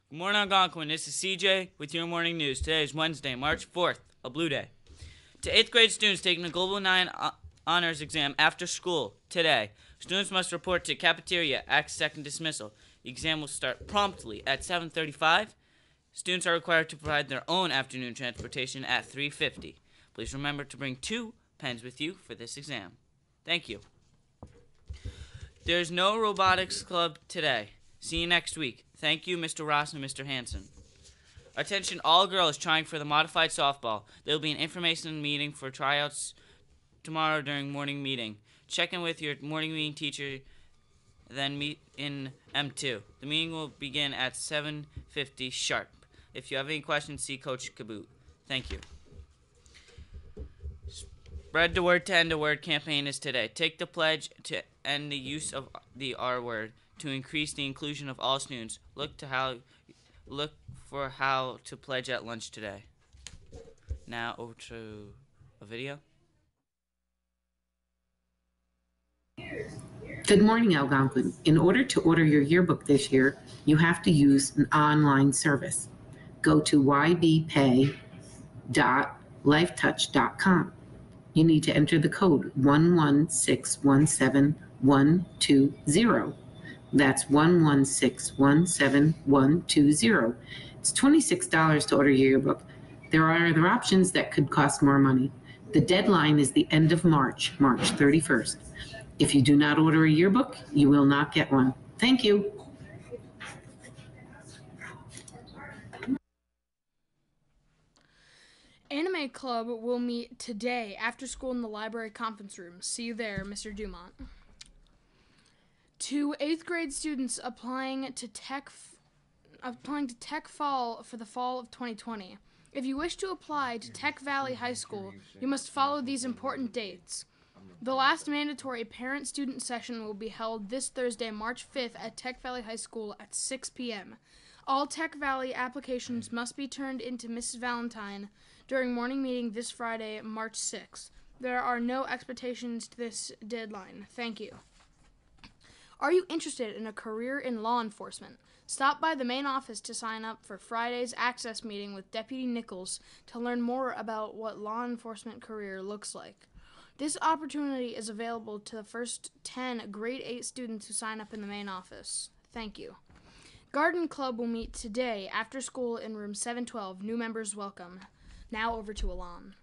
Good morning, Algonquin. This is CJ with your morning news. Today is Wednesday, March 4th, a blue day. To 8th grade students taking the Global 9 honors exam after school today, students must report to cafeteria at second dismissal. The exam will start promptly at 7:35. Students are required to provide their own afternoon transportation at 3:50. Please remember to bring 2 pens with you for this exam. Thank you. There's no robotics club today. See you next week. Thank you, Mr. Ross and Mr. Hanson. Attention all girls trying for the modified softball. There will be an information meeting for tryouts tomorrow during morning meeting. Check in with your morning meeting teacher, then meet in M2. The meeting will begin at 7:50 sharp. If you have any questions, see Coach Kaboot. Thank you. Spread the word to end the word campaign is today. Take the pledge to end the use of the R word to increase the inclusion of all students. Look for how to pledge at lunch today. Now over to a video. Good morning, Algonquin. In order to order your yearbook this year, you have to use an online service. Go to ybpay.lifetouch.com. You need to enter the code 11617120. That's 11617120. It's $26 to order your yearbook. There are other options that could cost more money. The deadline is the end of March 31st. If you do not order a yearbook, you will not get one. Thank you. Anime Club will meet today after school in the library conference room. See you there, Mr. Dumont. To 8th grade students applying to Tech Fall for the fall of 2020. If you wish to apply to Tech Valley High School, you must follow these important dates. The last mandatory parent-student session will be held this Thursday, March 5th at Tech Valley High School at 6 p.m. All Tech Valley applications must be turned into Mrs. Valentine during morning meeting this Friday, March 6th. There are no expectations to this deadline. Thank you. Are you interested in a career in law enforcement? Stop by the main office to sign up for Friday's access meeting with Deputy Nichols to learn more about what law enforcement career looks like. This opportunity is available to the first 10 grade 8 students who sign up in the main office. Thank you. Garden Club will meet today after school in room 712. New members welcome. Now over to Alon.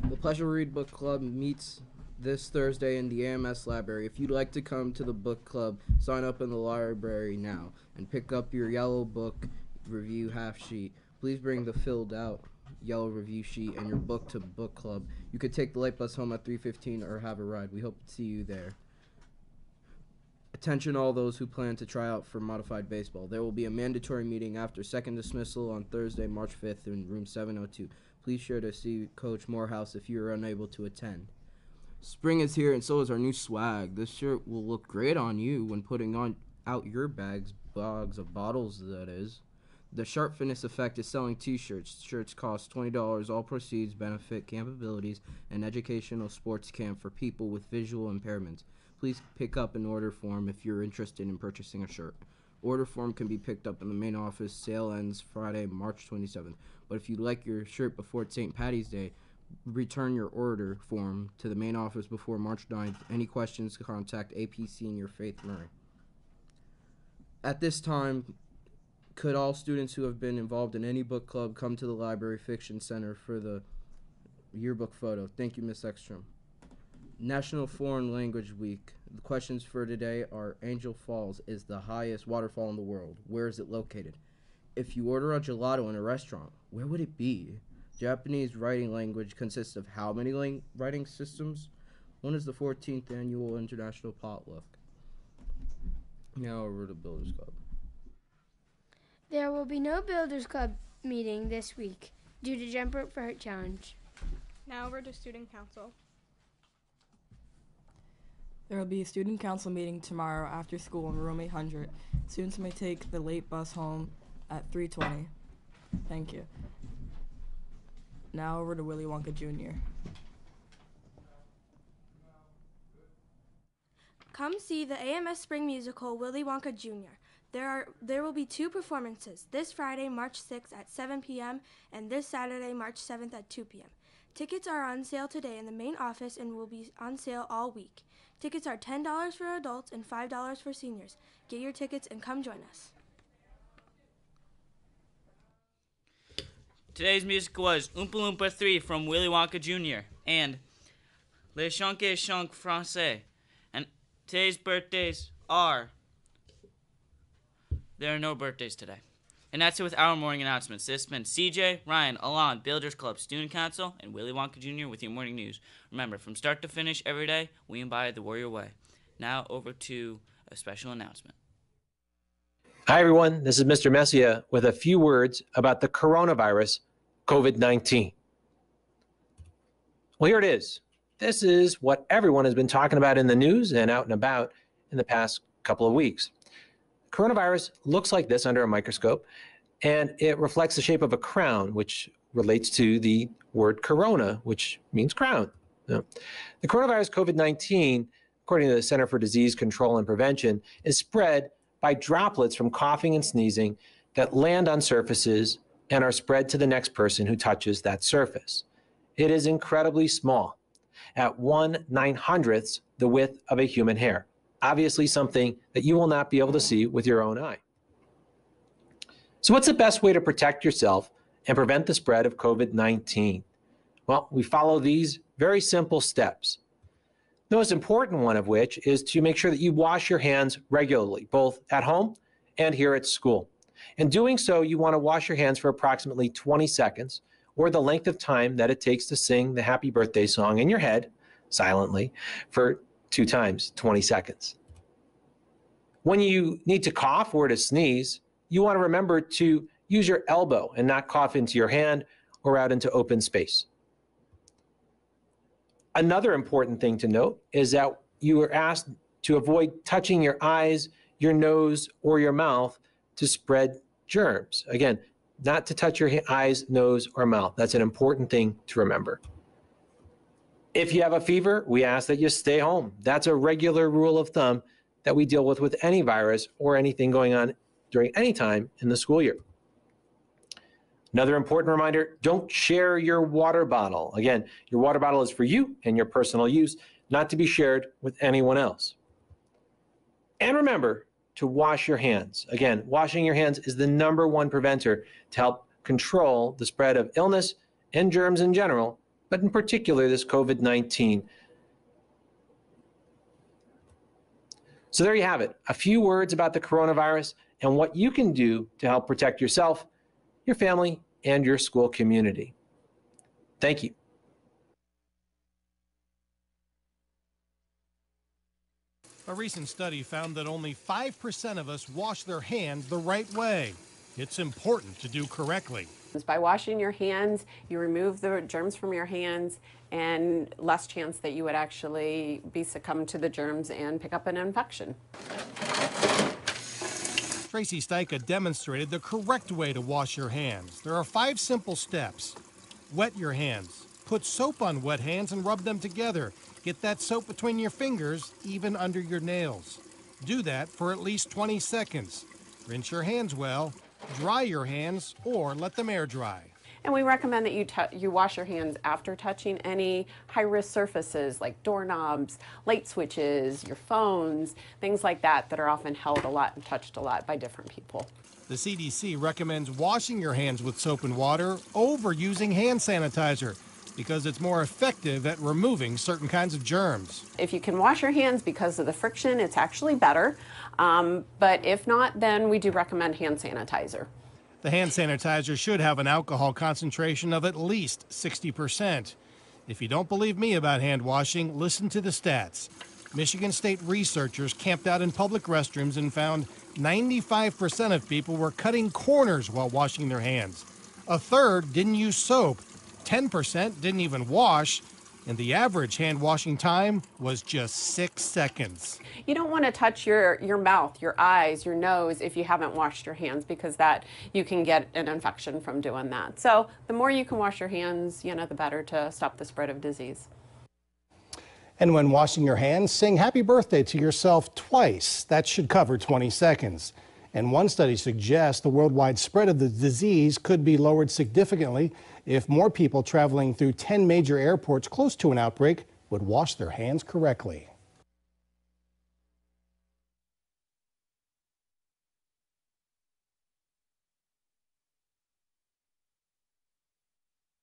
The Pleasure Read Book Club meets this Thursday in the AMS library. If you'd like to come to the book club, sign up in the library now and pick up your yellow book review half sheet. Please bring the filled out yellow review sheet and your book to book club. You could take the late bus home at 3:15 or have a ride. We hope to see you there. Attention all those who plan to try out for modified baseball. There will be a mandatory meeting after second dismissal on Thursday, March 5th in room 702. Please sure to see Coach Morehouse if you are unable to attend. Spring is here and so is our new swag. This shirt will look great on you when putting out your bags of bottles, that is. The Sharp Fitness Effect is selling t-shirts. Shirts cost $20. All proceeds benefit Camp Abilities, an educational sports camp for people with visual impairments. Please pick up an order form if you're interested in purchasing a shirt. Order form can be picked up in the main office. Sale ends Friday, March 27th. But if you'd like your shirt before St. Patty's Day, return your order form to the main office before March 9th. Any questions, contact AP Senior Faith Murray. At this time, could all students who have been involved in any book club come to the Library Fiction Center for the yearbook photo? Thank you, Ms. Ekstrom. National Foreign Language Week. The questions for today are: Angel Falls is the highest waterfall in the world. Where is it located? If you order a gelato in a restaurant, where would it be? Japanese writing language consists of how many writing systems? When is the 14th annual International Potluck? Now over to Builders Club. There will be no Builders Club meeting this week due to Jump Rope for Heart Challenge. Now over to Student Council. There will be a student council meeting tomorrow after school in room 800. Students may take the late bus home at 3:20. Thank you. Now over to Willy Wonka Jr. Come see the AMS Spring Musical Willy Wonka Jr. There will be 2 performances, this Friday, March 6th at 7 p.m. and this Saturday, March 7th at 2 p.m. Tickets are on sale today in the main office and will be on sale all week. Tickets are $10 for adults and $5 for seniors. Get your tickets and come join us. Today's music was Oompa Loompa 3 from Willy Wonka Jr. and Les Chansons Français. And today's birthdays are... There are no birthdays today. And that's it with our morning announcements. This has been CJ, Ryan, Alon, Builders Club, Student Council, and Willy Wonka Jr. with your morning news. Remember, from start to finish every day, we embody the Warrior Way. Now over to a special announcement. Hi, everyone. This is Mr. Messia with a few words about the coronavirus, COVID-19. Well, here it is. This is what everyone has been talking about in the news and out and about in the past couple of weeks. Coronavirus looks like this under a microscope, and it reflects the shape of a crown, which relates to the word corona, which means crown. Now, the coronavirus COVID-19, according to the Center for Disease Control and Prevention, is spread by droplets from coughing and sneezing that land on surfaces and are spread to the next person who touches that surface. It is incredibly small, at 1/900th the width of a human hair. Obviously something that you will not be able to see with your own eye. So what's the best way to protect yourself and prevent the spread of COVID-19? Well, we follow these very simple steps. The most important one of which is to make sure that you wash your hands regularly, both at home and here at school. In doing so, you want to wash your hands for approximately 20 seconds, or the length of time that it takes to sing the happy birthday song in your head, silently, for 2 times 20 seconds. When you need to cough or to sneeze, you want to remember to use your elbow and not cough into your hand or out into open space. Another important thing to note is that you are asked to avoid touching your eyes, your nose, or your mouth to spread germs. Again, not to touch your eyes, nose, or mouth. That's an important thing to remember. If you have a fever, we ask that you stay home. That's a regular rule of thumb that we deal with any virus or anything going on during any time in the school year. Another important reminder, don't share your water bottle. Again, your water bottle is for you and your personal use, not to be shared with anyone else. And remember to wash your hands. Again, washing your hands is the #1 preventer to help control the spread of illness and germs in general, but in particular this COVID-19. So there you have it, a few words about the coronavirus and what you can do to help protect yourself, your family, and your school community. Thank you. A recent study found that only 5% of us wash their hands the right way. It's important to do correctly. By washing your hands, you remove the germs from your hands and less chance that you would actually be succumb to the germs and pick up an infection. Tracy Styka demonstrated the correct way to wash your hands. There are 5 simple steps. Wet your hands. Put soap on wet hands and rub them together. Get that soap between your fingers, even under your nails. Do that for at least 20 seconds. Rinse your hands well. Dry your hands or let them air dry. And we recommend that you wash your hands after touching any high-risk surfaces like doorknobs, light switches, your phones, things like that that are often held a lot and touched a lot by different people. The CDC recommends washing your hands with soap and water over using hand sanitizer because it's more effective at removing certain kinds of germs. If you can wash your hands because of the friction, it's actually better. But if not, then we do recommend hand sanitizer. The hand sanitizer should have an alcohol concentration of at least 60%. If you don't believe me about hand washing, listen to the stats. Michigan State researchers camped out in public restrooms and found 95% of people were cutting corners while washing their hands. A third didn't use soap. 10% didn't even wash, and the average hand washing time was just 6 seconds. You don't want to touch your mouth, your eyes, your nose if you haven't washed your hands because you can get an infection from doing that. So the more you can wash your hands, the better to stop the spread of disease. And when washing your hands, sing happy birthday to yourself twice. That should cover 20 seconds. And one study suggests the worldwide spread of the disease could be lowered significantly if more people traveling through 10 major airports close to an outbreak would wash their hands correctly.